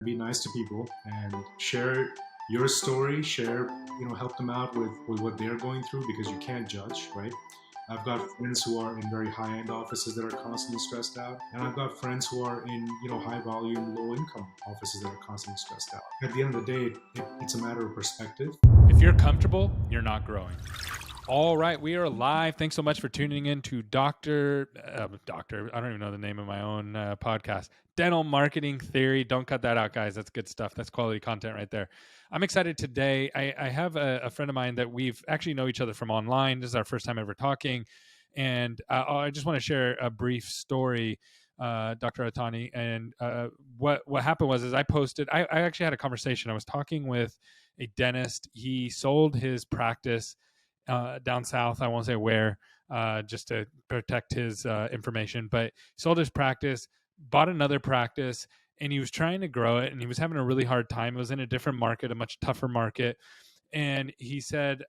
Be nice to people and share your story, help them out with what they're going through because you can't judge, right? I've got friends who are in very high-end offices that are constantly stressed out, and I've got friends who are in high-volume, low-income offices that are constantly stressed out. At the end of the day, it's a matter of perspective. If you're comfortable, you're not growing. All right, we are live. Thanks so much for tuning in to Doctor. I don't even know the name of my own podcast, Dental Marketing Theory. Don't cut that out, guys. That's good stuff. That's quality content right there. I'm excited today. I have a friend of mine that we've actually know each other from online. This is our first time ever talking. And I just want to share a brief story, Dr. Antani. And what happened was I posted, I actually had a conversation. I was talking with a dentist. He sold his practice down south. I won't say where, just to protect his information, but he sold his practice, bought another practice, and he was trying to grow it, and he was having a really hard time. It was in a different market, a much tougher market. And he said,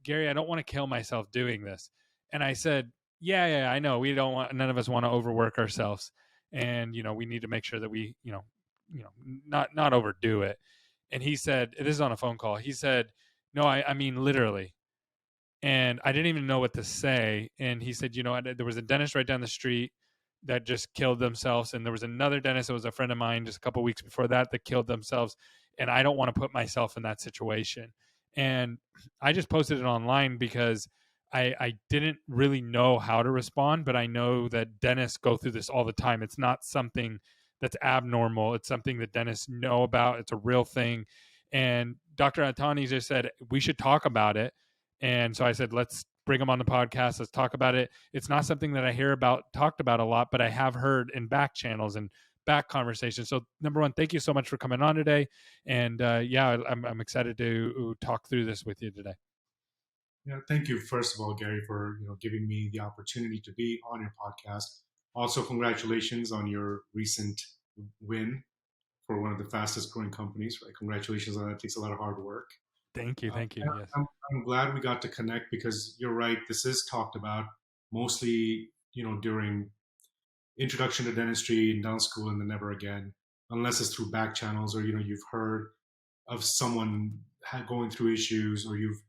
Gary, I don't want to kill myself doing this. And I said, yeah, I know. None of us want to overwork ourselves. And, we need to make sure that we, not overdo it. And he said, this is on a phone call. He said, no, I mean, literally. And I didn't even know what to say. And he said, there was a dentist right down the street that just killed themselves. And there was another dentist that was a friend of mine just a couple of weeks before that killed themselves. And I don't want to put myself in that situation. And I just posted it online because I didn't really know how to respond, but I know that dentists go through this all the time. It's not something that's abnormal. It's something that dentists know about. It's a real thing. And Dr. Antani just said, we should talk about it. And so I said, let's bring him on the podcast. Let's talk about it. It's not something that I hear talked about a lot, but I have heard in back channels and back conversations. So number one, thank you so much for coming on today. And I'm excited to talk through this with you today. Yeah, thank you, first of all, Gary, for giving me the opportunity to be on your podcast. Also, congratulations on your recent win for one of the fastest growing companies. Right, congratulations on that. It takes a lot of hard work. Thank you. Yes. I'm glad we got to connect because you're right. This is talked about mostly, during introduction to dentistry in dental school and then never again, unless it's through back channels or you've heard of someone going through issues or you've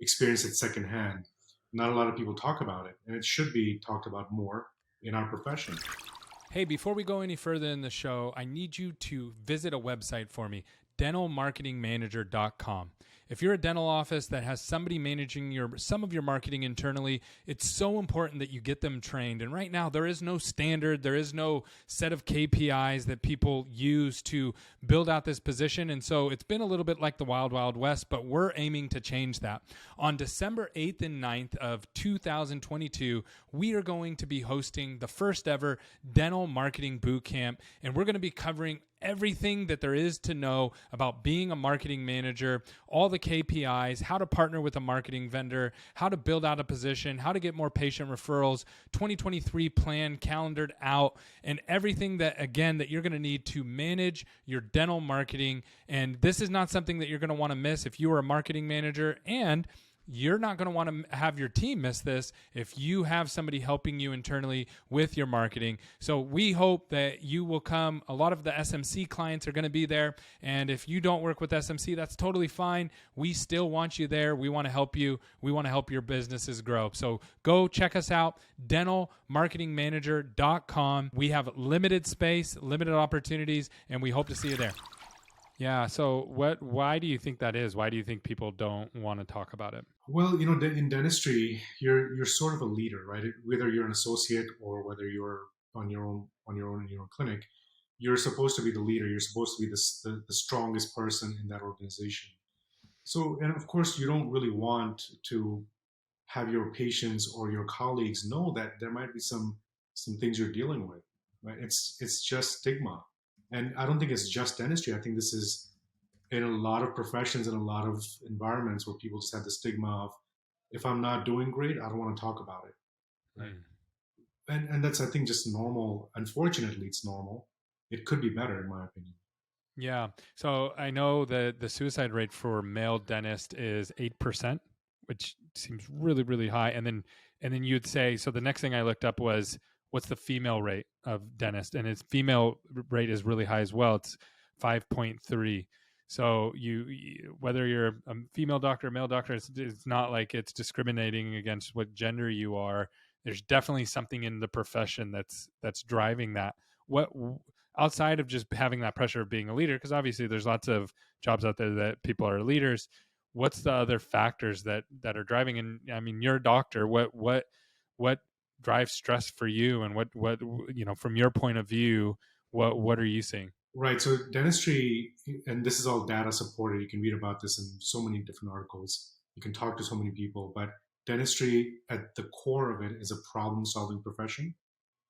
experienced it secondhand. Not a lot of people talk about it, and it should be talked about more in our profession. Hey, before we go any further in the show, I need you to visit a website for me, dentalmarketingmanager.com. If you're a dental office that has somebody managing some of your marketing internally, it's so important that you get them trained. And right now, there is no standard, there is no set of KPIs that people use to build out this position. And so it's been a little bit like the Wild Wild West, but we're aiming to change that. On December 8th and 9th of 2022, we are going to be hosting the first ever Dental Marketing Boot Camp, and we're going to be covering everything that there is to know about being a marketing manager, all the KPIs, how to partner with a marketing vendor, how to build out a position, how to get more patient referrals, 2023 plan calendared out, and everything that you're going to need to manage your dental marketing. And this is not something that you're going to want to miss if you are a marketing manager, and you're not going to want to have your team miss this if you have somebody helping you internally with your marketing. So we hope that you will come. A lot of the SMC clients are going to be there. And if you don't work with SMC, that's totally fine. We still want you there. We want to help you. We want to help your businesses grow. So go check us out, dentalmarketingmanager.com. We have limited space, limited opportunities, and we hope to see you there. Yeah. So why do you think that is? Why do you think people don't want to talk about it? Well, in dentistry, you're sort of a leader, right? Whether you're an associate or whether you're on your own in your own clinic, you're supposed to be the leader. You're supposed to be the strongest person in that organization. So, and of course, you don't really want to have your patients or your colleagues know that there might be some things you're dealing with, right? It's just stigma, and I don't think it's just dentistry. I think this is in a lot of professions and a lot of environments where people just have the stigma of, if I'm not doing great, I don't want to talk about it. Right. And that's, I think, just normal. Unfortunately, it's normal. It could be better, in my opinion. Yeah. So I know that the suicide rate for male dentist is 8%, which seems really, really high. And then you'd say, so the next thing I looked up was, what's the female rate of dentist? And its female rate is really high as well. It's 5.3. So whether you're a female doctor or male doctor, it's not like it's discriminating against what gender you are. There's definitely something in the profession that's driving that. What outside of just having that pressure of being a leader, because obviously there's lots of jobs out there that people are leaders. What's the other factors that are driving? And I mean, you're a doctor. What drives stress for you, and what from your point of view, what are you seeing? Right. So dentistry, and this is all data supported. You can read about this in so many different articles. You can talk to so many people, but dentistry at the core of it is a problem solving profession.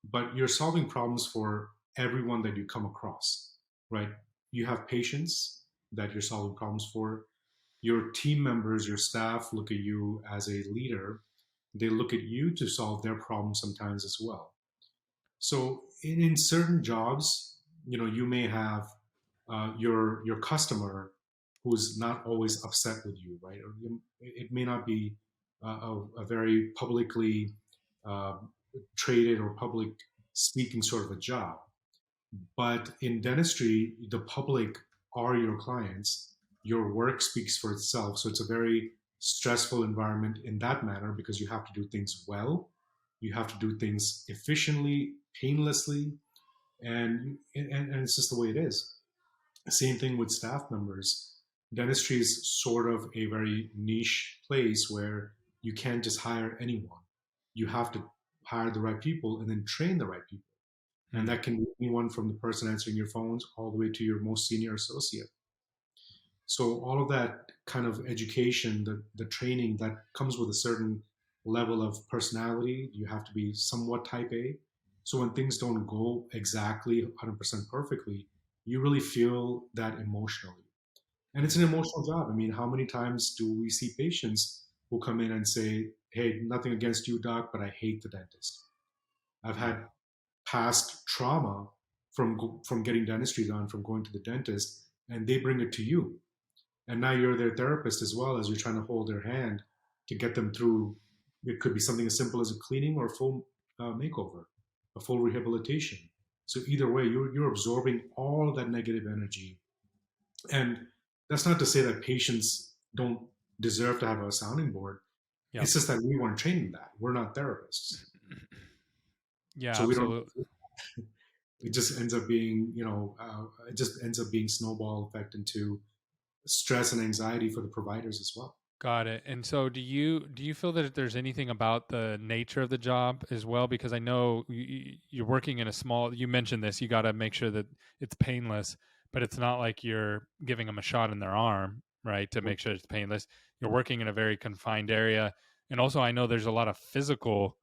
But you're solving problems for everyone that you come across, right? You have patients that you're solving problems for. Your team members, your staff look at you as a leader. They look at you to solve their problems sometimes as well. So in certain jobs, you may have your customer who's not always upset with you, right? Or it may not be a very publicly uh, traded or public speaking sort of a job. But in dentistry, the public are your clients. Your work speaks for itself. So it's a very stressful environment in that manner because you have to do things well. You have to do things efficiently, painlessly, and it's just the way it is. Same thing with staff members. Dentistry is sort of a very niche place where you can't just hire anyone. You have to hire the right people and then train the right people. And Hmm. that can be anyone from the person answering your phones all the way to your most senior associate. So all of that kind of education, the training that comes with a certain level of personality, you have to be somewhat type A. So when things don't go exactly 100% perfectly, you really feel that emotionally. And it's an Hmm. emotional job. I mean, how many times do we see patients who come in and say, "Hey, nothing against you, doc, but I hate the dentist." I've Hmm. had past trauma from getting dentistry done, from going to the dentist, and they bring it to you. And now you're their therapist as well, as you're trying to hold their hand to get them through. It could be something as simple as a cleaning or a full makeover, a full rehabilitation. So either way, you're absorbing all of that negative energy. And that's not to say that patients don't deserve to have a sounding board. Yep. It's just that we weren't trained in that. We're not therapists, Yeah, so we don't. absolutely. It just ends up being, it just ends up being snowball effect into stress and anxiety for the providers as well. Got it. And so do you feel that there's anything about the nature of the job as well? Because I know you're working in a small, you mentioned this, you got to make sure that it's painless, but it's not like you're giving them a shot in their arm, right? To make sure it's painless. You're working in a very confined area. And also I know there's a lot of physical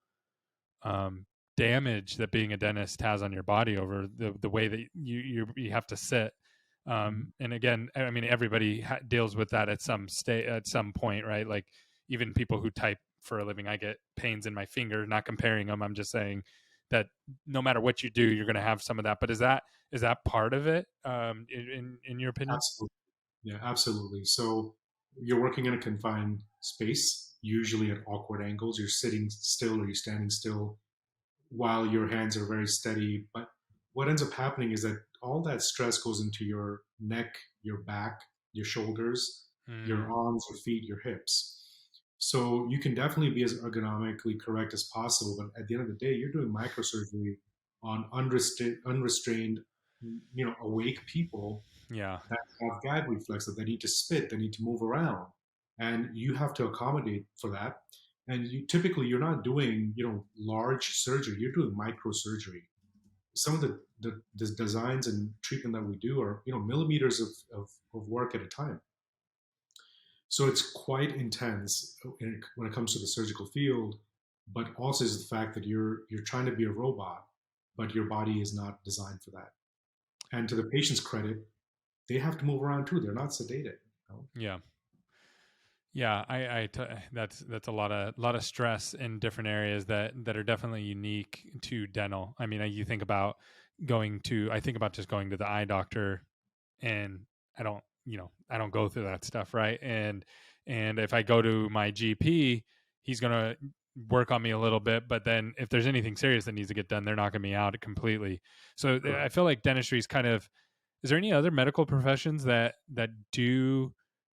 um, damage that being a dentist has on your body over the way that you have to sit. Mhm. And again, I mean, everybody deals with that at some state, at some point, right? Like even people who type for a living, I get pains in my finger. Not comparing them, I'm just saying that no matter what you do, you're going to have some of that. But is that part of it, in your opinion? Absolutely. Yeah, absolutely. So you're working in a confined space, usually at awkward angles. You're sitting still or you're standing still while your hands are very steady. But what ends up happening is that all that stress goes into your neck, your back, your shoulders, your Mm, arms, your feet, your hips. So you can definitely be as ergonomically correct as possible, but at the end of the day, you're doing microsurgery on unrestrained, awake people yeah, that have gag reflex, that they need to spit, they need to move around, and you have to accommodate for that. And typically you're not doing large surgery, you're doing microsurgery. Some of the designs and treatment that we do are millimeters of work at a time. So it's quite intense when it comes to the surgical field, but also is the fact that you're trying to be a robot, but your body is not designed for that. And to the patient's credit, they have to move around too. They're not sedated. yeah. Yeah, that's a lot of stress in different areas that are definitely unique to dental. I mean, you think about I think about just going to the eye doctor, and I don't go through that stuff, right? And if I go to my GP, he's gonna work on me a little bit, but then if there's anything serious that needs to get done, they're knocking me out completely. So I Correct. feel like dentistry is kind of Is there any other medical professions that do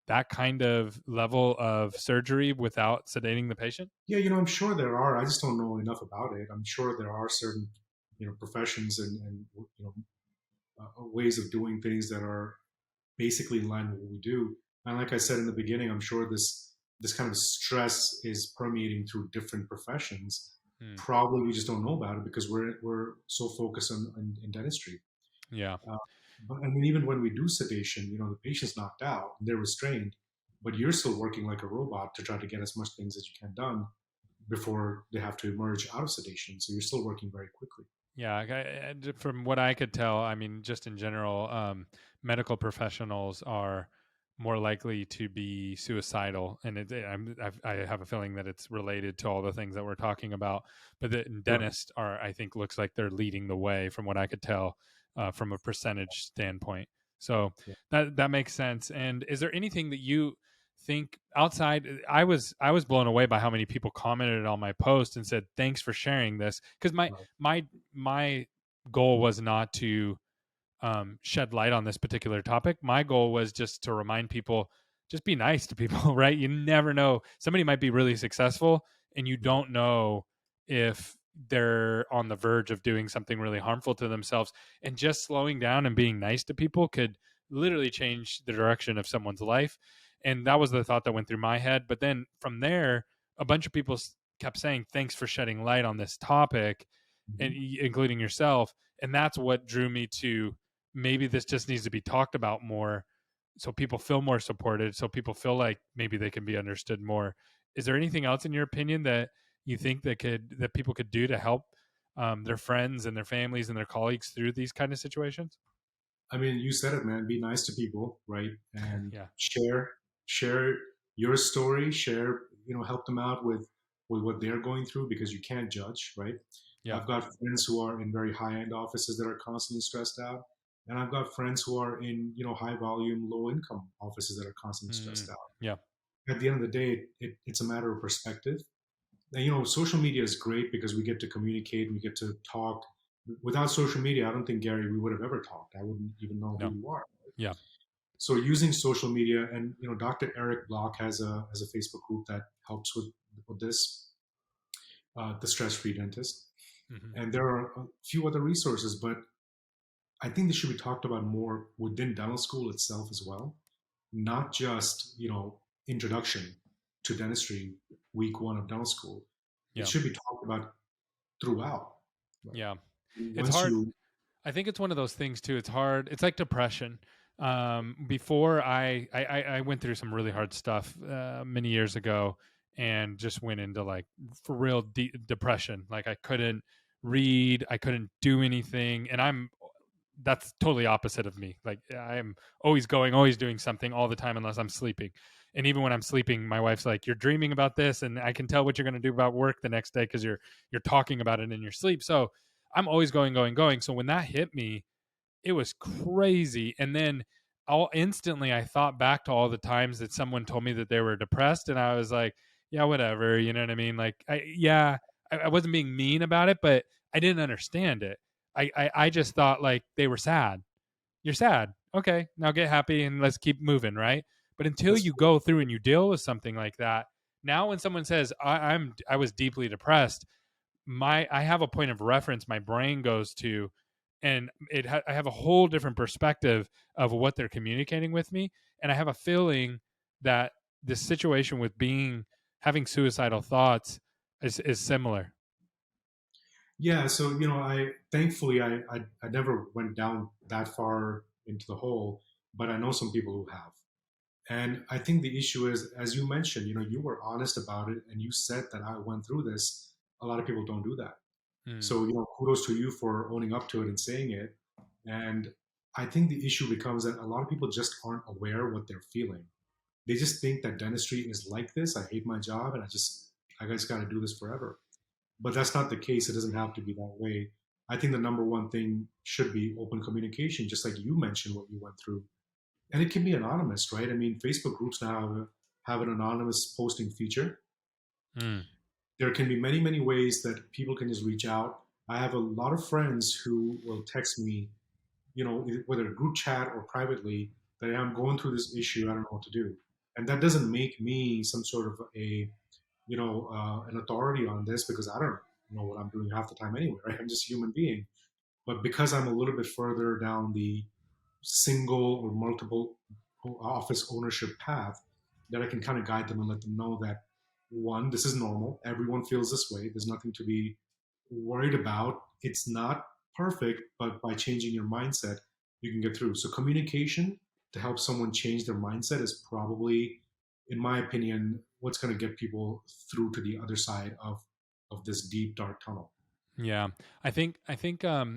that kind of level of surgery without sedating the patient? Yeah, I'm sure there are. I just don't know enough about it. I'm sure there are certain, professions and ways of doing things that are basically in line with what we do. And like I said in the beginning, I'm sure this kind of stress is permeating through different professions. Hmm. Probably we just don't know about it because we're so focused on in dentistry. Yeah. Uh, but I mean, even when we do sedation, the patient's knocked out, they're restrained, but you're still working like a robot to try to get as much things as you can done before they have to emerge out of sedation. So you're still working very quickly. Yeah, from what I could tell, I mean, just in general, medical professionals are more likely to be suicidal, and I have a feeling that it's related to all the things that we're talking about. But the Right. dentists are, I think, looks like they're leading the way from what I could tell from a percentage standpoint. So Yeah. that makes sense. And is there anything that you think outside? I was blown away by how many people commented on my post and said thanks for sharing this, because Right. my goal was not to shed light on this particular topic. My goal was just to remind people, just be nice to people, right? You never know. Somebody might be really successful and you Right. don't know if they're on the verge of doing something really harmful to themselves. And just slowing down and being nice to people could literally change the direction of someone's life. And that was the thought that went through my head. But then from there, a bunch of people kept saying, thanks for shedding light on this topic, and Mhm. including yourself. And that's what drew me to, maybe this just needs to be talked about more so people feel more supported, so people feel like maybe they can be understood more. Is there anything else in your opinion that you think that people could do to help their friends and their families and their colleagues through these kind of situations? I mean, you said it, man. Be nice to people, right? And Yeah. share your story. Share, help them out with what they're going through because you can't judge, right? Yeah. I've got friends who are in very high end offices that are constantly stressed out, and I've got friends who are in high volume, low income offices that are constantly stressed Mm, out. yeah. At the end of the day, it's a matter of perspective. And, social media is great because we get to communicate and we get to talk. Without social media, I don't think, Gary, we would have ever talked. I wouldn't even know who No. you are. Yeah. So using social media, and Dr. Eric Block has a Facebook group that helps with this, the Stress Free Dentist, Hmm. and there are a few other resources, but I think this should be talked about more within dental school itself as well, not just introduction to dentistry week one of dental school. It Yeah. should be talked about throughout. Right? Yeah. It's Once hard. you, I think it's one of those things too. It's hard. It's like depression. Before I went through some really hard stuff many years ago, and just went into like for real depression. Like I couldn't read, I couldn't do anything, and that's totally opposite of me. Like I'm always going, always doing something all the time unless I'm sleeping. And even when I'm sleeping, my wife's like, "You're dreaming about this, and I can tell what you're going to do about work the next day because you're talking about it in your sleep." So I'm always going, going, going. So when that hit me, it was crazy. And then all instantly I thought back to all the times that someone told me that they were depressed, and I was like, yeah, whatever. You know what I mean? Like, I wasn't being mean about it, but I didn't understand it. I just thought like they were sad. You're sad. Okay, now get happy and let's keep moving, right? But until that's you go through and you deal with something like that, now when someone says I was deeply depressed, I have a point of reference my brain goes to, and I have a whole different perspective of what they're communicating with me, and I have a feeling that this situation with being having suicidal thoughts is similar. yeah. So I thankfully I never went down that far into the hole, but I know some people who have. And I think the issue is, as you mentioned, you were honest about it and you said that I went through this. A lot of people don't do that. Mm, So, kudos to you for owning up to it and saying it. And I think the issue becomes that a lot of people just aren't aware what they're feeling. They just think that dentistry is like this. I hate my job and I just got to do this forever. But that's not the case. It doesn't have to be that way. I think the number one thing should be open communication, just like you mentioned what you went through. And it can be anonymous, right? I mean, Facebook groups now have an anonymous posting feature. mm, There can be many, many ways that people can just reach out. I have a lot of friends who will text me, whether group chat or privately, that I'm going through this issue, I don't know what to do. And that doesn't make me some sort of an authority on this, because I don't know what I'm doing half the time anyway, right? I'm just a human being. But because I'm a little bit further down the single or multiple office ownership path, that I can kind of guide them and let them know that, one, this is normal. Everyone feels this way. There's nothing to be worried about. It's not perfect, but by changing your mindset, you can get through. So communication to help someone change their mindset is probably, in my opinion, what's going to get people through to the other side of this deep dark tunnel. Yeah, I think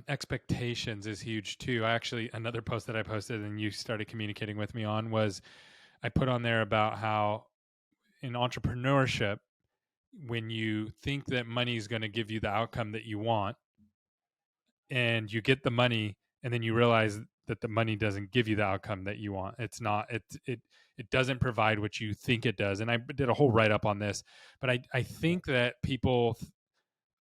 expectations is huge too. I actually, another post that I posted and you started communicating with me on was, I put on there about how in entrepreneurship, when you think that money is going to give you the outcome that you want, and you get the money, and then you realize that the money doesn't give you the outcome that you want. It's not, it doesn't provide what you think it does. And I did a whole write up on this, but I think that people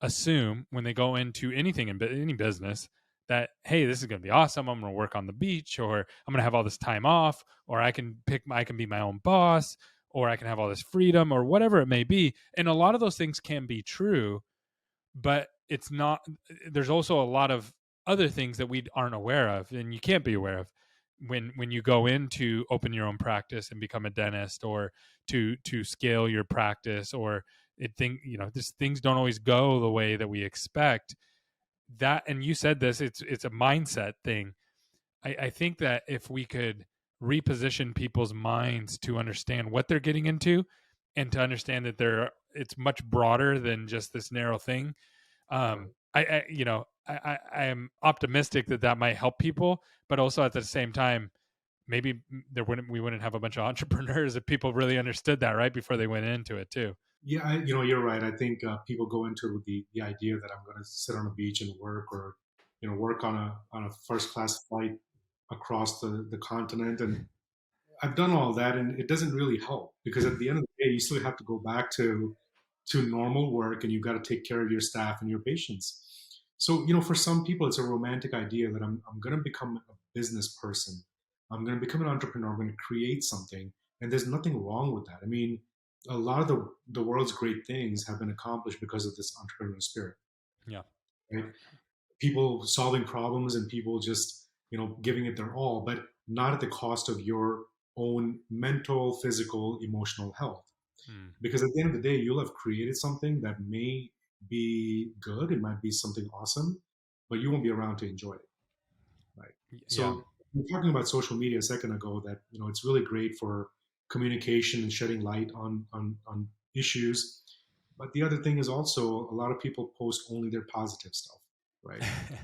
assume when they go into anything in any business that, hey, this is going to be awesome, I'm going to work on the beach, or I'm going to have all this time off, or I can be my own boss, or I can have all this freedom, or whatever it may be. And a lot of those things can be true, but it's not. There's also a lot of other things that we aren't aware of, and you can't be aware of when you go in to open your own practice and become a dentist, or to scale your practice, or just things don't always go the way that we expect. That, and you said this, it's a mindset thing. I think that if we could reposition people's minds to understand what they're getting into, and to understand that it's much broader than just this narrow thing. Right. I am optimistic that that might help people, but also at the same time, maybe we wouldn't have a bunch of entrepreneurs if people really understood that right before they went into it too. Yeah, you're right. I think people go into it with the idea that I'm going to sit on a beach and work, or work on a first class flight across the continent. And I've done all that, and it doesn't really help, because at the end of the day, you still have to go back to normal work, and you've got to take care of your staff and your patients. So, for some people, it's a romantic idea that I'm going to become a business person. I'm going to become an entrepreneur. I'm going to create something. And there's nothing wrong with that. I mean, a lot of the world's great things have been accomplished because of this entrepreneurial spirit, Yeah. right? People solving problems, and people just, giving it their all, but not at the cost of your own mental, physical, emotional health. Hmm. Because at the end of the day, you'll have created something that may be good, it might be something awesome, but you won't be around to enjoy it, right? Yeah. So we were talking about social media a second ago, that it's really great for communication and shedding light on issues. But the other thing is also, a lot of people post only their positive stuff, right? You,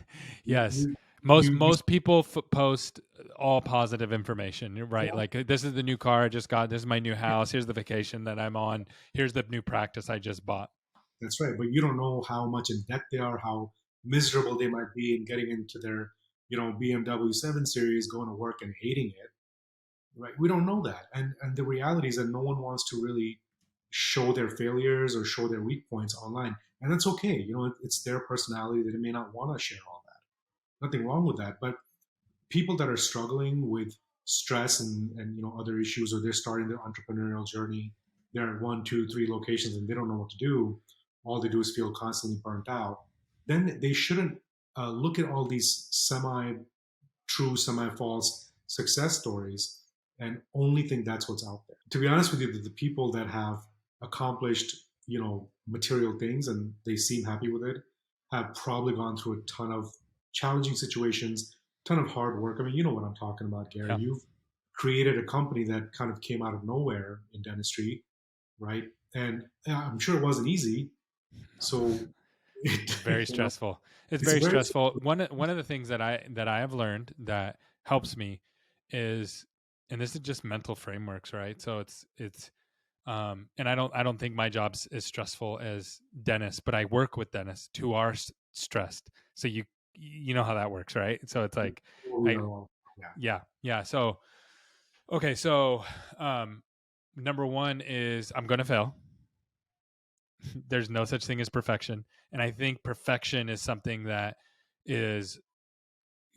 Yes. you, you Most people post all positive information. You're right. yeah, Like, this is the new car I just got. This is my new house. Here's the vacation that I'm on. Here's the new practice I just bought. that's right. But you don't know how much in debt they are, how miserable they might be in getting into their, BMW 7 Series, going to work and hating it, right? We don't know that. And the reality is that no one wants to really show their failures or show their weak points online. And that's okay. It's their personality that they may not want to share all that. Nothing wrong with that. But people that are struggling with stress and other issues, or they're starting their entrepreneurial journey, they're at one, two, three locations, and they don't know what to do. All they do is feel constantly burnt out. Then they shouldn't look at all these semi-true, semi-false success stories and only think that's what's out there. To be honest with you, the people that have accomplished material things and they seem happy with it have probably gone through a ton of challenging situations, ton of hard work. I mean, you know what I'm talking about, Gary. Yeah. You've created a company that kind of came out of nowhere in dentistry, right? And I'm sure it wasn't easy. So It's very stressful. It's it's very very, stressful. One of the things that I have learned that helps me is, and this is just mental frameworks, right? So and I don't think my job's as stressful as dentists, but I work with dentists who are stressed. So you know how that works, right? So it's like, we I are all, yeah. yeah. So okay, so number one is I'm gonna fail. There's no such thing as perfection, and I think perfection is something that is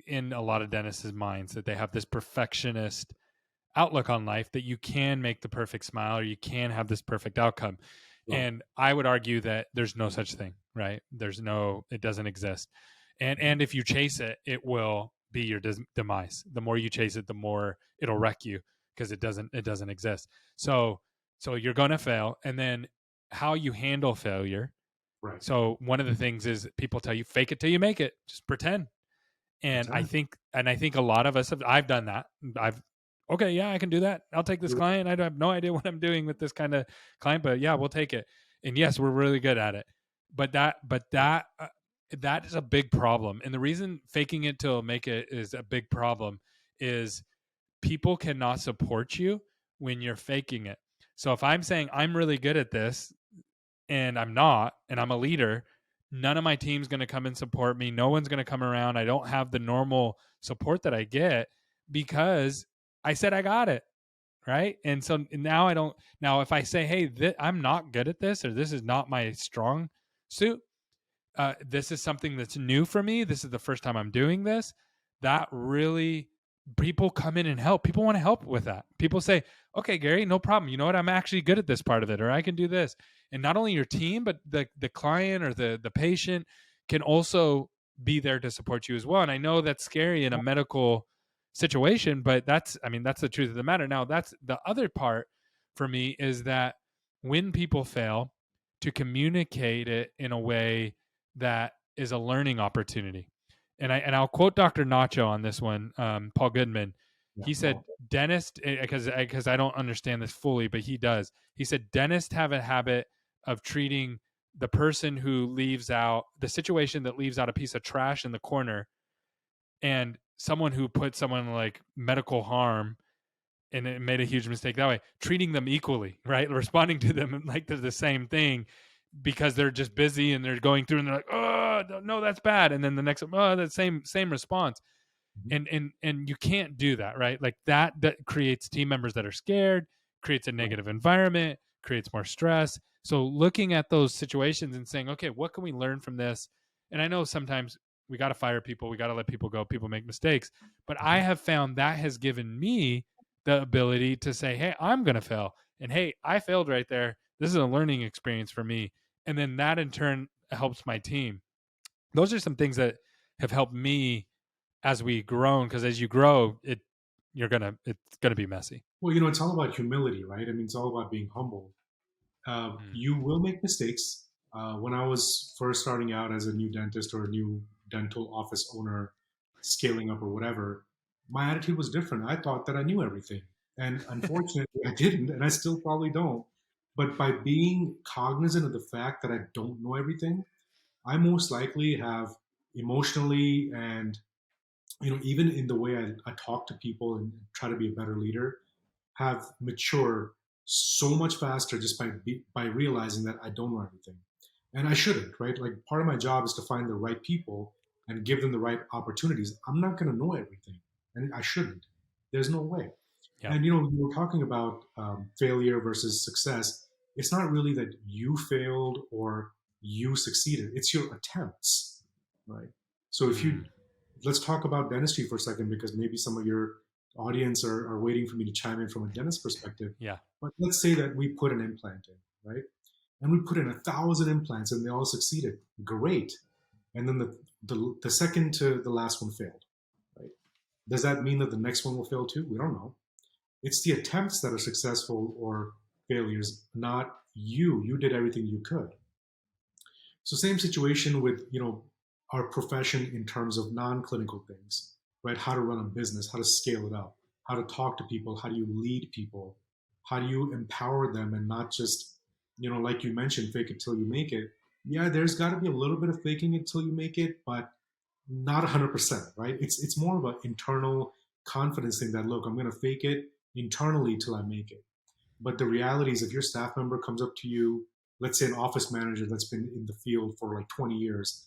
in a lot of dentists' minds that they have this perfectionist outlook on life that you can make the perfect smile or you can have this perfect outcome. Right. And I would argue that there's no such thing, right? It doesn't exist. And if you chase it, it will be your demise. The more you chase it, the more it'll wreck you because it doesn't exist. So you're going to fail, and then how you handle failure. Right. So one of the things is people tell you fake it till you make it. Just pretend. And I Pretend. think a lot of us I've done that. I've okay, yeah, I can do that. I'll take this client. I have no idea what I'm doing with this kind of client, but yeah, we'll take it. And yes, we're really good at it. But that is a big problem. And the reason faking it till make it is a big problem is people cannot support you when you're faking it. So if I'm saying I'm really good at this and I'm not, and I'm a leader, none of my team's going to come and support me. No one's going to come around. I don't have the normal support that I get because I said I got it. Right. And so now I don't. Now, if I say, hey, I'm not good at this, or this is not my strong suit, this is something that's new for me. This is the first time I'm doing this. That really, people come in and help. People want to help with that. People say, okay, Gary, no problem. You know what? I'm actually good at this part of it, or I can do this. And not only your team, but the client or the patient can also be there to support you as well. And I know that's scary in a medical situation, but that's the truth of the matter. Now, that's the other part for me is that when people fail, to communicate it in a way that is a learning opportunity. And I'll quote Dr. Nacho on this one, Paul Goodman. Yeah. He said, "Dentist," because I don't understand this fully, but he does. He said, "Dentists have a habit of treating the person who leaves out the situation that leaves out a piece of trash in the corner, and someone who put someone like medical harm and it made a huge mistake that way, treating them equally, right? Responding to them like they're the same thing because they're just busy and they're going through and they're like, oh no, that's bad. And then the next, oh, that same response. Mhm. And you can't do that, right? Like that creates team members that are scared, creates a Right. negative environment, creates more stress. So looking at those situations and saying, okay, what can we learn from this? And I know sometimes we got to fire people, we got to let people go, people make mistakes, but I Mhm. have found that has given me the ability to say, hey, I'm going to fail. And hey, I failed right there. This is a learning experience for me. And then that in turn helps my team. Those are some things that have helped me as we grown, because as you grow, it's gonna be messy. Well, it's all about humility, right? I mean, it's all about being humble. Mm. You will make mistakes. When I was first starting out as a new dentist or a new dental office owner, scaling up or whatever, my attitude was different. I thought that I knew everything. And unfortunately, I didn't, and I still probably don't. But by being cognizant of the fact that I don't know everything, I most likely have emotionally and even in the way I talk to people and try to be a better leader, have matured so much faster just by realizing that I don't know everything, and I shouldn't. Right? Like part of my job is to find the right people and give them the right opportunities. I'm not going to know everything, and I shouldn't. There's no way. Yeah. And we were talking about failure versus success. It's not really that you failed or you succeeded. It's your attempts, right? So if you Mm. let's talk about dentistry for a second because maybe some of your audience are waiting for me to chime in from a dentist perspective. Yeah. But let's say that we put an implant in, right? And we put in 1,000 implants and they all succeeded. Great. And then the second to the last one failed, right? Does that mean that the next one will fail too? We don't know. It's the attempts that are successful or failures, not you. You did everything you could. So same situation with our profession in terms of non-clinical things, right? How to run a business, how to scale it up, how to talk to people, how do you lead people, how do you empower them, and not just like you mentioned, fake it till you make it. Yeah, there's got to be a little bit of faking it till you make it, but not 100%, right? It's more of an internal confidence thing that look, I'm going to fake it internally till I make it. But the reality is, if your staff member comes up to you, let's say an office manager that's been in the field for like 20 years,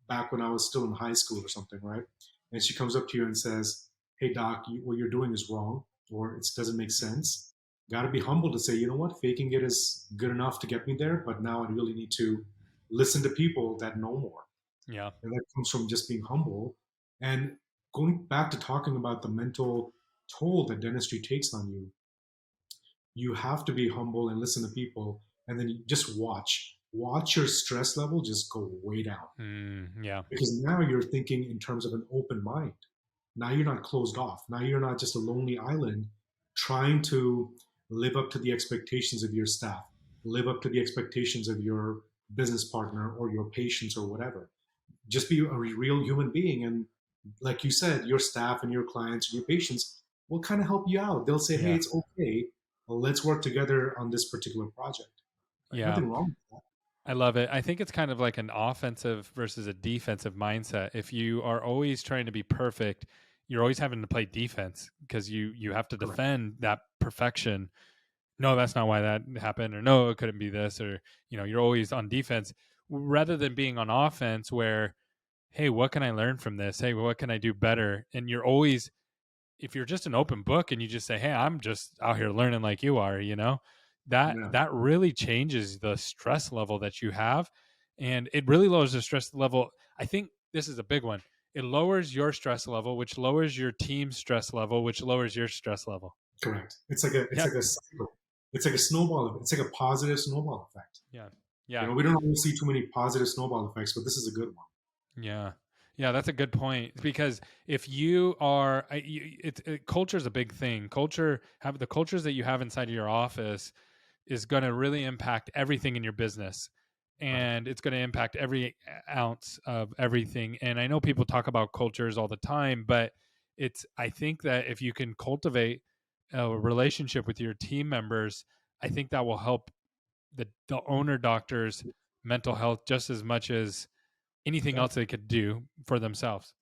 back when I was still in high school or something, right? And she comes up to you and says, "Hey, doc, what you're doing is wrong, or it doesn't make sense." Got to be humble to say, you know what, faking it is good enough to get me there, but now I really need to listen to people that know more. Yeah. And that comes from just being humble And going back to talking about the mental toll that dentistry takes on you, you have to be humble and listen to people, and then you just watch your stress level just go way down, Yeah. because now you're thinking in terms of an open mind. Now you're not closed off. Now you're not just a lonely island trying to live up to the expectations of your staff, live up to the expectations of your business partner or your patients or whatever. Just be a real human being. And like you said, your staff and your clients and your patients will kind of help you out. They'll say, hey, Yeah. it's okay. Well, let's work together on this particular project. Right? Yeah. Nothing wrong with I love it. I think it's kind of like an offensive versus a defensive mindset. If you are always trying to be perfect, you're always having to play defense because you have to that. Correct. defend that perfection. No, that's not why that happened, or no, it couldn't be this, or you're always on defense rather than being on offense where, hey, what can I learn from this? Hey, what can I do better? And you're always, if you're just an open book and you just say, hey, I'm just out here learning like you are, that Yeah, that really changes the stress level that you have, and it really lowers the stress level. I think this is a big one. It lowers your stress level, which lowers your team's stress level, which lowers your stress level. correct. It's like a cycle. It's like a snowball. It's like a positive snowball effect. Yeah. Yeah. We don't always see too many positive snowball effects, but this is a good one. Yeah. Yeah, that's a good point because if you are, culture is a big thing. Have the cultures that you have inside of your office is going to really impact everything in your business, Right. and it's going to impact every ounce of everything. And I know people talk about cultures all the time, but I think that if you can cultivate a relationship with your team members, I think that will help the owner doctors mental health just as much as anything Yeah. else they could do for themselves.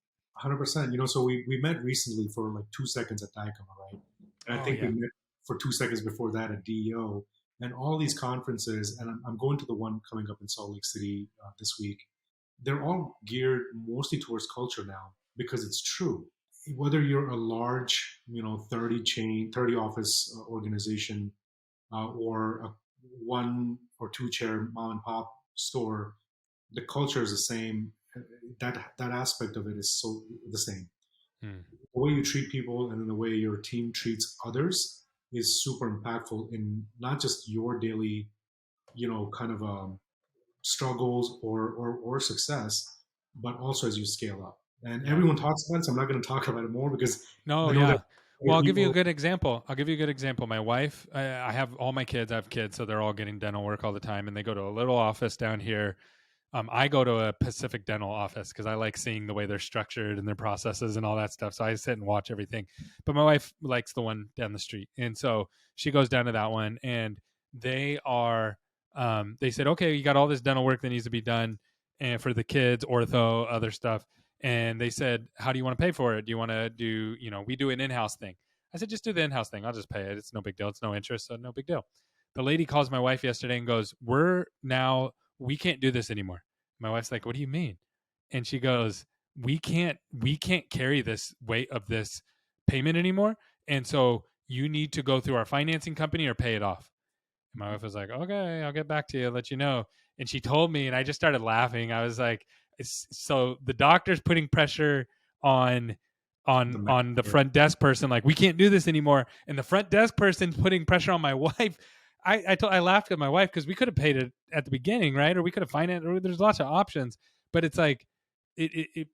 100%. So we met recently for like 2 seconds at Dicoma, right? And I Oh think we yeah. met for 2 seconds before that at DEO, and all these conferences. And I'm going to the one coming up in Salt Lake City this week. They're all geared mostly towards culture now, because it's true. Whether you're a large, 30 office organization, or a one or two chair mom and pop store, the culture is the same. That aspect of it is so the same. Hmm. The way you treat people and then the way your team treats others is super impactful in not just your daily, kind of struggles or success, but also as you scale up. And Yeah. everyone talks about it, so I'm not going to talk about it more, because No, I know that yeah. Well, I'll give you a people. good example. My wife, I have all my kids. I have kids, so they're all getting dental work all the time, and they go to a little office down here. I go to a Pacific Dental office because I like seeing the way they're structured and their processes and all that stuff. So I sit and watch everything. But my wife likes the one down the street, and so she goes down to that one. And they are, they said, okay, you got all this dental work that needs to be done, and for the kids, ortho, other stuff. And they said, how do you want to pay for it? Do you want to do, we do an in-house thing. I said, just do the in-house thing. I'll just pay it. It's no big deal. It's no interest, so no big deal. The lady calls my wife yesterday and goes, we can't do this anymore. My wife's like, what do you mean? And she goes, we can't carry this weight of this payment anymore. And so you need to go through our financing company or pay it off. And my wife was like, okay, I'll get back to you, let you know. And she told me, and I just started laughing. I was like, so the doctor's putting pressure on The on the manager. front desk person, like we can't do this anymore, and the front desk person's putting pressure on my wife. I laughed at my wife because we could have paid it at the beginning, right? Or we could have financed, or there's lots of options, but it's like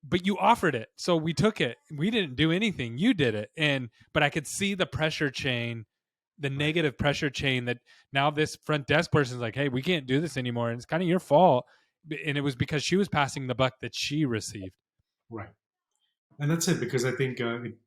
but you offered it, so we took it. We didn't do anything, you did it. And but I could see the pressure chain, the Right. negative pressure chain, that now this front desk person's like, hey, we can't do this anymore, and it's kind of your fault. And it was because she was passing the buck that she received. Right. And that's it, because I think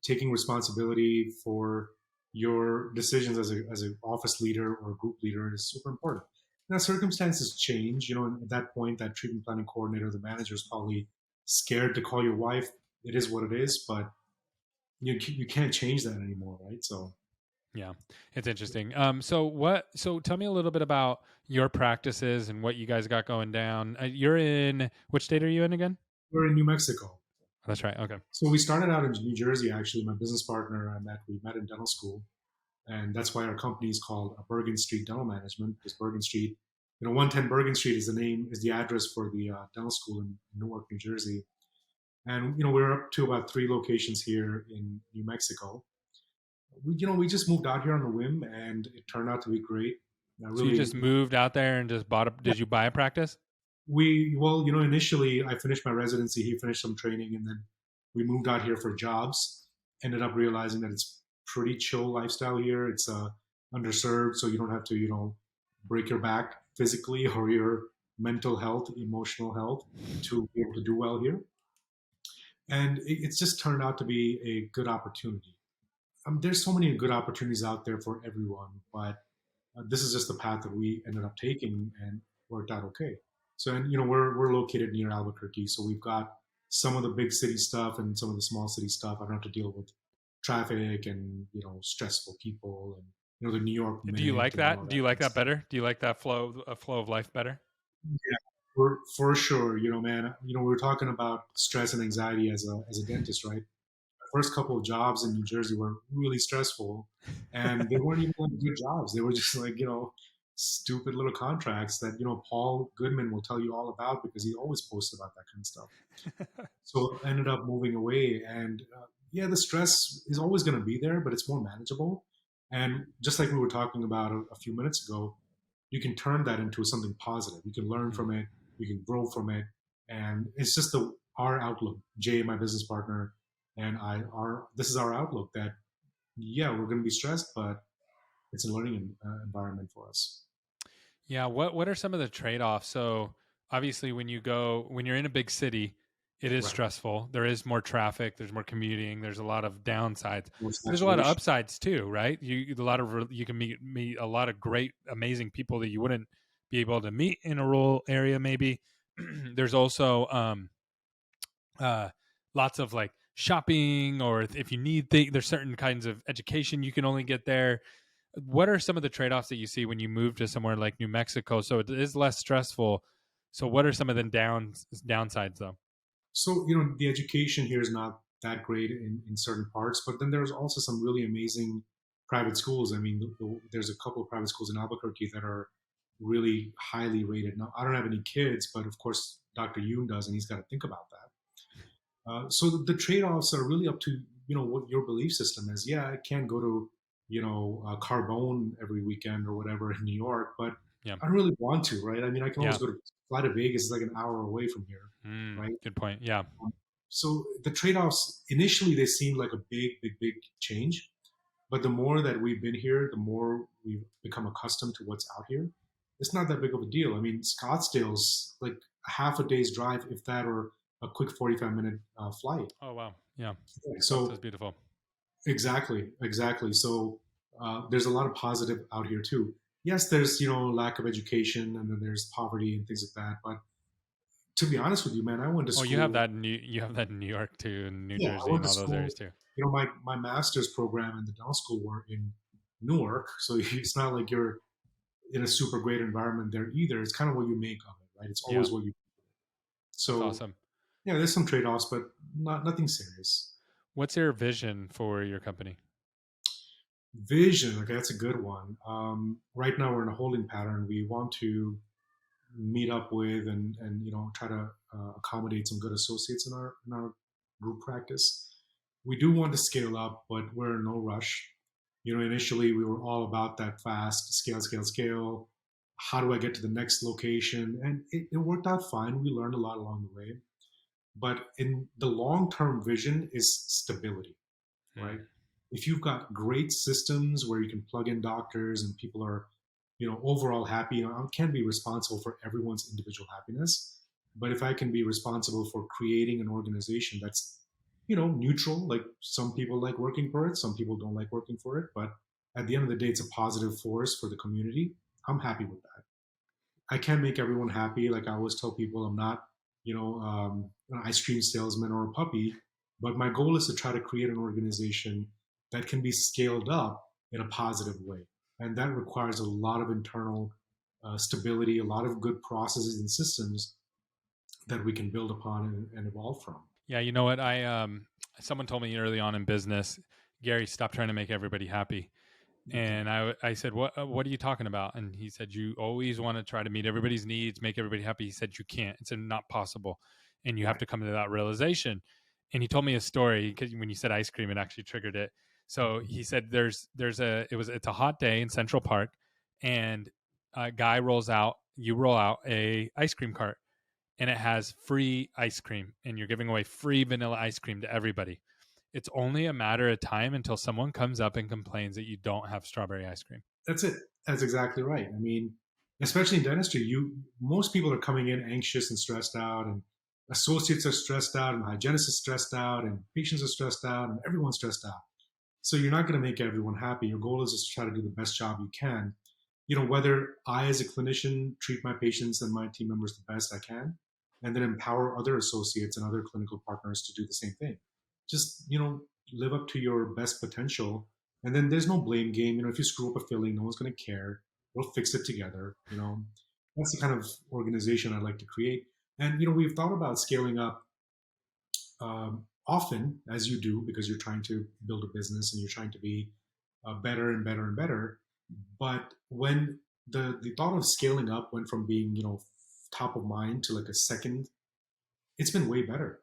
taking responsibility for your decisions as an office leader or a group leader is super important. Now, circumstances change. And at that point, that treatment planning coordinator, the manager, is probably scared to call your wife. It is what it is, but you can't change that anymore, right? So Yeah, it's interesting. So tell me a little bit about your practices and what you guys got going down. You're in, which state are you in again? we're in New Mexico. Oh, that's right. Okay. So we started out in New Jersey. Actually, my business partner we met in dental school, and that's why our company is called Bergen Street Dental Management. Because Bergen Street, 110 Bergen Street is the address for the dental school in Newark, New Jersey. And we're up to about 3 locations here in New Mexico. We just moved out here on a whim, and it turned out to be great. I So you really, just moved out there and just bought a, yeah, did you buy a practice? initially I finished my residency, he finished some training, and then we moved out here for jobs. Ended up realizing that it's pretty chill lifestyle here. It's underserved, so you don't have to, break your back physically or your mental health, emotional health to be able to do well here. And it's just turned out to be a good opportunity. There's so many good opportunities out there for everyone, but this is just the path that we ended up taking and worked out okay. So, and we're located near Albuquerque, so we've got some of the big city stuff and some of the small city stuff. I don't have to deal with traffic and stressful people and the New York Do you Mint like and all that? of Do that you kind like of that stuff. better? Do you like that flow of life better? Yeah, for sure. Man. We were talking about stress and anxiety as a dentist, right? First couple of jobs in New Jersey were really stressful, and they weren't even like good jobs. They were just like stupid little contracts that Paul Goodman will tell you all about because he always posts about that kind of stuff. So I ended up moving away, and yeah, the stress is always going to be there, but it's more manageable. And just like we were talking about a few minutes ago, you can turn that into something positive. You can learn Mm. from it, you can grow from it, and it's just our outlook. Jay, my business partner, and I are this is our outlook that yeah, we're going to be stressed, but it's a learning environment for us. Yeah. What are some of the trade offs? So obviously, when you're in a big city, it is Right. stressful. There is more traffic. There's more commuting. There's a lot of downsides. More But there's a lot of saturation. upsides too, right? You can meet a lot of great, amazing people that you wouldn't be able to meet in a rural area. Maybe there's also uh, lots of like shopping, or if you need there's certain kinds of education you can only get there. What are some of the trade-offs that you see when you move to somewhere like New Mexico? So it is less stressful. So what are some of the downsides though? So the education here is not that great in certain parts, but then there's also some really amazing private schools. I mean, there's a couple of private schools in Albuquerque that are really highly rated. Now, I don't have any kids, but of course, Dr. Yoon does, and he's got to think about that. So the trade-offs are really up to what your belief system is. Yeah, I can't go to Carbone every weekend or whatever in New York, but Yeah. I don't really want to, right? I mean, I can always Yeah. go to fly to Vegas. It's like an hour away from here, right? Good point. Yeah. So the trade-offs initially they seem like a big, big, big change, but the more that we've been here, the more we've become accustomed to what's out here. It's not that big of a deal. I mean, Scottsdale's like a half a day's drive, if that, or a quick 45-minute flight. Oh wow. Yeah. So Scottsdale's beautiful. exactly, exactly. So there's a lot of positive out here too. Yes, there's lack of education, and then there's poverty and things like that. But to be honest with you, man, I went to Oh, school. you have that in New York too, and New Yeah, I Jersey went and to all those school. areas too. My master's program and the dental school were in Newark, so it's not like you're in a super great environment there either. It's kind of what you make of it, right? It's Yeah. always what you. That's So awesome. yeah, there's some trade offs, but nothing serious. What's your vision for your company? Vision, okay, that's a good one. Right now we're in a holding pattern. We want to meet up with and try to accommodate some good associates in our group practice. We do want to scale up, but we're in no rush. Initially we were all about that fast scale, scale, scale. How do I get to the next location? And it worked out fine. We learned a lot along the way. But in the long term vision is stability, Mm. right? If you've got great systems where you can plug in doctors and people are, overall happy, I can't be responsible for everyone's individual happiness. But if I can be responsible for creating an organization that's, neutral, like some people like working for it, some people don't like working for it, but at the end of the day, it's a positive force for the community. I'm happy with that. I can't make everyone happy. Like I always tell people, I'm not, an ice cream salesman or a puppy, but my goal is to try to create an organization that can be scaled up in a positive way. And that requires a lot of internal stability, a lot of good processes and systems that we can build upon and evolve from. Yeah, you know what? Someone told me early on in business, Gary, stop trying to make everybody happy. Okay. And I said, what are you talking about? And he said, you always want to try to meet everybody's needs, make everybody happy. He said, you can't. It's not possible. and you have to come to that realization. And he told me a story, because when you said ice cream, it actually triggered it. So he said it's a hot day in Central Park, and a guy you roll out a ice cream cart, and it has free ice cream, and you're giving away free vanilla ice cream to everybody. It's only a matter of time until someone comes up and complains that you don't have strawberry ice cream. That's it. That's exactly right. I mean, especially in dentistry, most people are coming in anxious and stressed out, and associates are stressed out, and hygienists are stressed out, and patients are stressed out, and everyone's stressed out. So you're not going to make everyone happy. Your goal is just to try to do the best job you can. Whether I, as a clinician, treat my patients and my team members the best I can, and then empower other associates and other clinical partners to do the same thing. Just, live up to your best potential. And then there's no blame game. If you screw up a filling, no one's going to care. We'll fix it together. That's the kind of organization I'd like to create. And, we've thought about scaling up often, as you do, because you're trying to build a business and you're trying to be better and better and better. But when the thought of scaling up went from being, top of mind to like a second, it's been way better.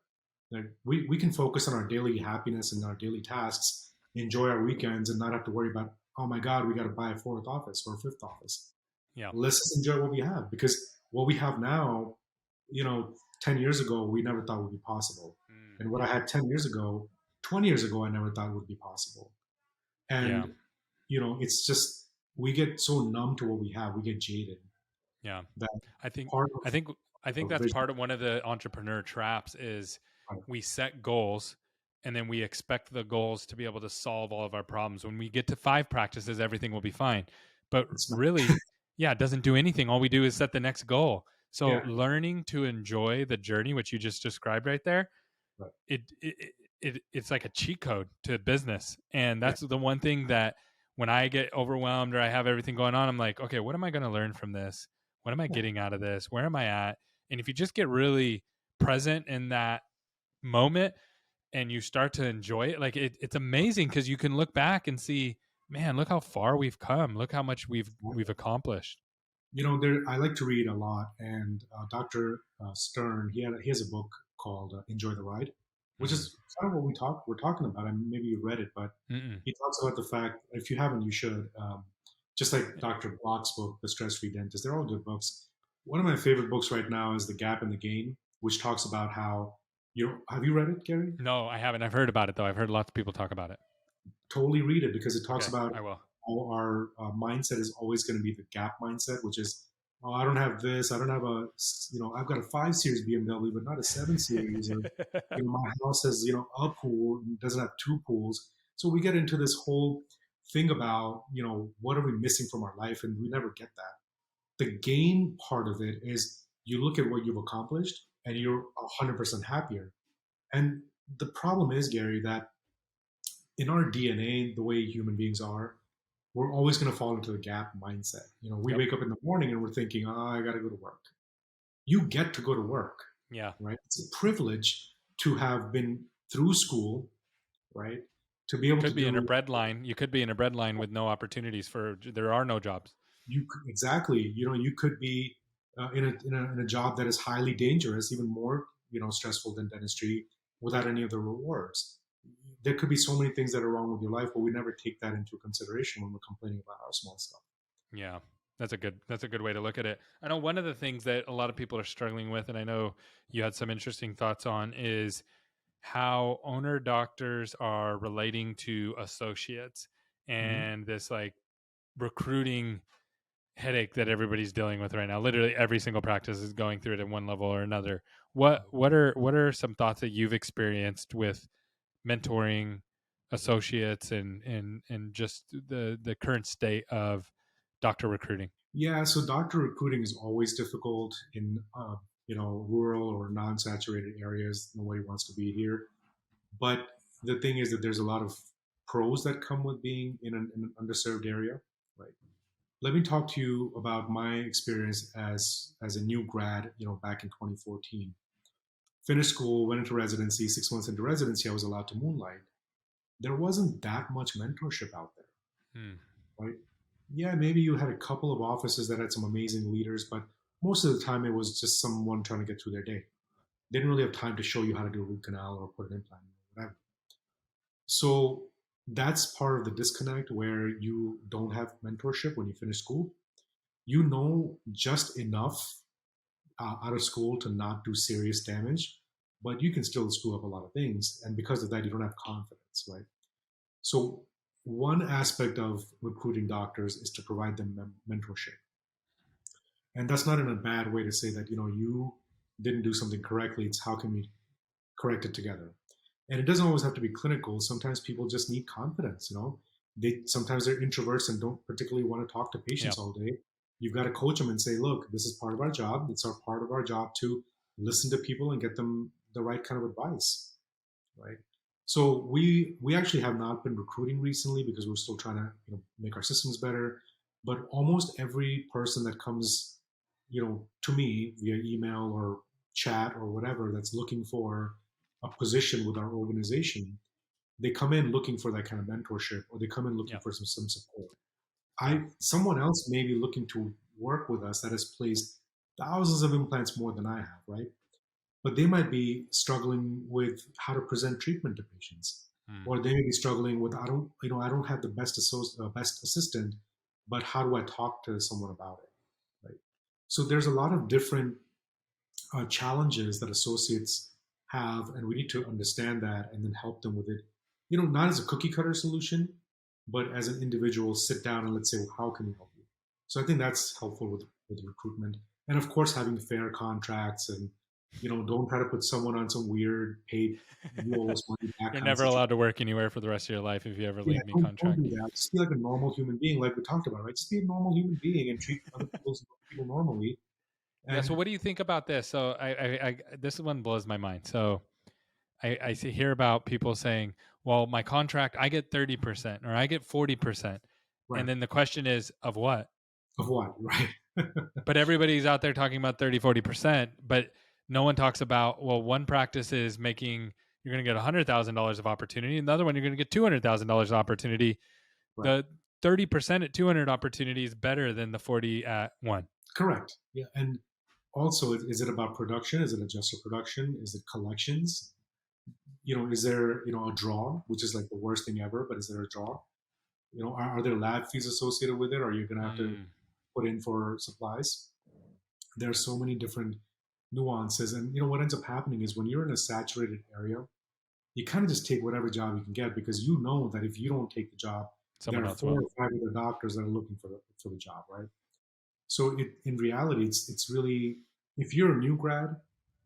Like we can focus on our daily happiness and our daily tasks, enjoy our weekends, and not have to worry about, oh my God, we got to buy a fourth office or a fifth office. Yeah. Let's just enjoy what we have, because what we have now, 10 years ago, we never thought would be possible. And what I had 10 years ago, 20 years ago, I never thought would be possible. And, it's just, we get so numb to what we have, we get jaded. Yeah. That I think of that's vision. part of one of the entrepreneur traps is we set goals, and then we expect the goals to be able to solve all of our problems. When we get to 5 practices, everything will be fine. But really, it doesn't do anything. All we do is set the next goal. So learning to enjoy the journey, which you just described right there, it's like a cheat code to business. And that's the one thing that when I get overwhelmed or I have everything going on, I'm like, okay, what am I going to learn from this? What am I getting out of this? Where am I at? And if you just get really present in that moment and you start to enjoy it, like it's amazing, because you can look back and see, man, look how far we've come. Look how much we've accomplished. I like to read a lot, and Dr. Stern, he has a book called Enjoy the Ride, which is kind of what we're talking about. I mean, maybe you read it, but he talks about the fact, if you haven't, you should. Just like Dr. Block's book, The Stress-Free Dentist, they're all good books. One of my favorite books right now is The Gap and the Gain, which talks about how, have you read it, Gary? No, I haven't. I've heard about it, though. I've heard lots of people talk about it. Totally read it, because it talks about I will. how our mindset is always going to be the gap mindset, which is, oh, I don't have this, I don't have I've got a 5 Series BMW, but not a 7 Series, or my house has a pool and doesn't have 2 pools. So we get into this whole thing about what are we missing from our life, and we never get that. The gain part of it is you look at what you've accomplished and you're 100% happier. And the problem is, Gary, that in our DNA, the way human beings are, we're always going to fall into the gap mindset. We wake up in the morning and we're thinking, oh, I got to go to work. You get to go to work. Yeah. Right. It's a privilege to have been through school, right? To be able to be in a bread line. You could be in a bread line with no opportunities there are no jobs. Exactly. You could be in a job that is highly dangerous, even more, stressful than dentistry, without any of the rewards. There could be so many things that are wrong with your life, but we never take that into consideration when we're complaining about our small stuff. Yeah, that's a good way to look at it. I know one of the things that a lot of people are struggling with, and I know you had some interesting thoughts on, is how owner doctors are relating to associates, and this like recruiting headache that everybody's dealing with right now. Literally every single practice is going through it at one level or another. What are some thoughts that you've experienced with mentoring associates and just the current state of doctor recruiting? Yeah, so doctor recruiting is always difficult in rural or non-saturated areas. Nobody wants to be here. But the thing is that there's a lot of pros that come with being in an underserved area, right? Let me talk to you about my experience as a new grad, back in 2014. Finished school, went into residency. 6 months into residency, I was allowed to moonlight. There wasn't that much mentorship out there, right? Yeah, maybe you had a couple of offices that had some amazing leaders, but most of the time it was just someone trying to get through their day. They didn't really have time to show you how to do a root canal or put an implant or whatever. So that's part of the disconnect where you don't have mentorship when you finish school. You know just enough out of school to not do serious damage, but you can still screw up a lot of things. And because of that, you don't have confidence, right? So, one aspect of recruiting doctors is to provide them mentorship. And that's not in a bad way to say that, you didn't do something correctly. It's how can we correct it together? And it doesn't always have to be clinical. Sometimes people just need confidence. Sometimes they're introverts and don't particularly want to talk to Yeah. patients all day. You've got to coach them and say, look, this is part of our job. It's our part of our job to listen to people and get them the right kind of advice, right? So we actually have not been recruiting recently because we're still trying to make our systems better. But almost every person that comes to me via email or chat or whatever that's looking for a position with our organization, they come in looking for that kind of mentorship, or they come in looking Yeah. for some support. Yeah. Someone else may be looking to work with us that has placed thousands of implants more than I have, right? But they might be struggling with how to present treatment to patients, Mm. or they may be struggling with I don't have the best assistant, but how do I talk to someone about it, right? So there's a lot of different challenges that associates have, and we need to understand that and then help them with it. Not as a cookie cutter solution, but as an individual, sit down and let's say, well, how can we help you? So I think that's helpful with recruitment, and of course having fair contracts, and don't try to put someone on some weird paid you owe us money back You're kind of never situation. allowed to work anywhere for the rest of your life if you ever Yeah, leave me don't contract. do that. Just be like a normal human being, like we talked about, right? Just be a normal human being and treat other people normally. Yeah. So And what do you think about this? So I this one blows my mind. So I hear about people saying, well, my contract, I get 30% or I get 40%. And right, then the question is of what? of what, right? But everybody's out there talking about 30, 40%, but no one talks about, well, one practice is making, you're going to get $100,000 of opportunity. And the other one, you're going to get $200,000 of opportunity. Right. The 30% at 200 opportunity is better than the 40 at one. Correct. Yeah. And also, is it about production? Is it adjuster production? Is it collections? Is there, a draw, which is like the worst thing ever, but is there a draw? Are there lab fees associated with it? Or are you going to have to Mm, put in for supplies? There are so many different nuances. And, what ends up happening is when you're in a saturated area, you kind of just take whatever job you can get because you know that if you don't take the job, there someone are else four will. or five other doctors that are looking for the job, right? So in reality, it's really, if you're a new grad,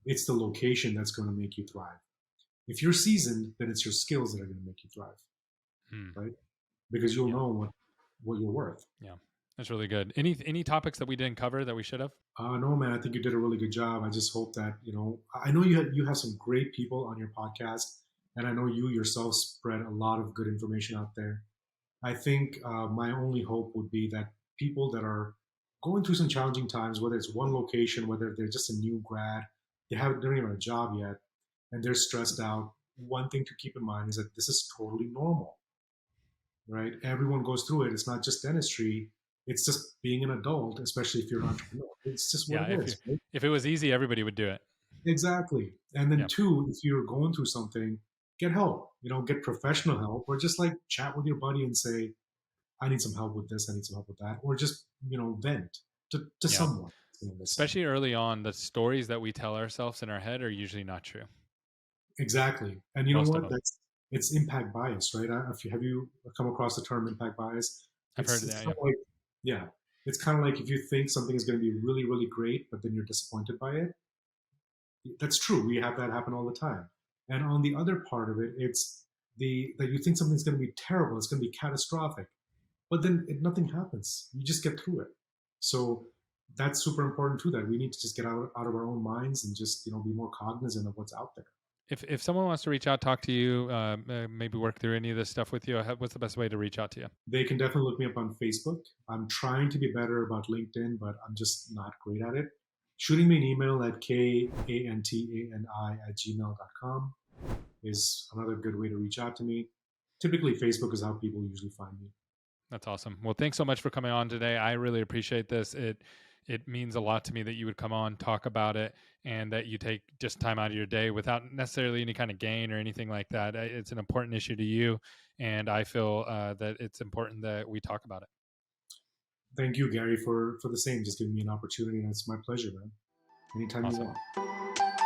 it's the location that's going to make you thrive. If you're seasoned, then it's your skills that are going to make you thrive, Mm, right? Because you'll yeah. know what you're worth. Yeah. That's really good. Any topics that we didn't cover that we should have? No, man, I think you did a really good job. I just hope that I know you have some great people on your podcast, and I know you yourself spread a lot of good information out there. I think my only hope would be that people that are going through some challenging times, whether it's one location, whether they're just a new grad, they don't even have a job yet, and they're stressed out. One thing to keep in mind is that this is totally normal, right? Everyone goes through it. It's not just dentistry. It's just being an adult, especially if you're an entrepreneur. It's just what Yeah. it is, right? If it was easy, everybody would do it. Exactly. And then Yeah. two, if you're going through something, get help. Get professional help, or just like chat with your buddy and say, I need some help with this, I need some help with that, or just vent to Yeah. someone that's going to listen. Especially early on, the stories that we tell ourselves in our head are usually not true. Exactly. And you know Most of what? them. It's impact bias, right? Have you come across the term impact bias? I've heard of It's that. kind Yeah. of like, yeah, it's kind of like if you think something is going to be really really great, but then you're disappointed by it. That's true. We have that happen all the time. And on the other part of it, it's the that you think something's going to be terrible, it's going to be catastrophic, but then nothing happens. You just get through it. So that's super important too. That we need to just get out of our own minds and just be more cognizant of what's out there. If someone wants to reach out, talk to you, maybe work through any of this stuff with you, what's the best way to reach out to you? They can definitely look me up on Facebook. I'm trying to be better about LinkedIn, but I'm just not great at it. Shooting me an email at kantani@gmail.com is another good way to reach out to me. Typically, Facebook is how people usually find me. That's awesome. Well, thanks so much for coming on today. I really appreciate this. it means a lot to me that you would come on, talk about it, and that you take just time out of your day without necessarily any kind of gain or anything like that. It's an important issue to you, and I feel that it's important that we talk about it. Thank you, Gary, for the same. Just giving me an opportunity, and it's my pleasure, man. Anytime you Awesome. want.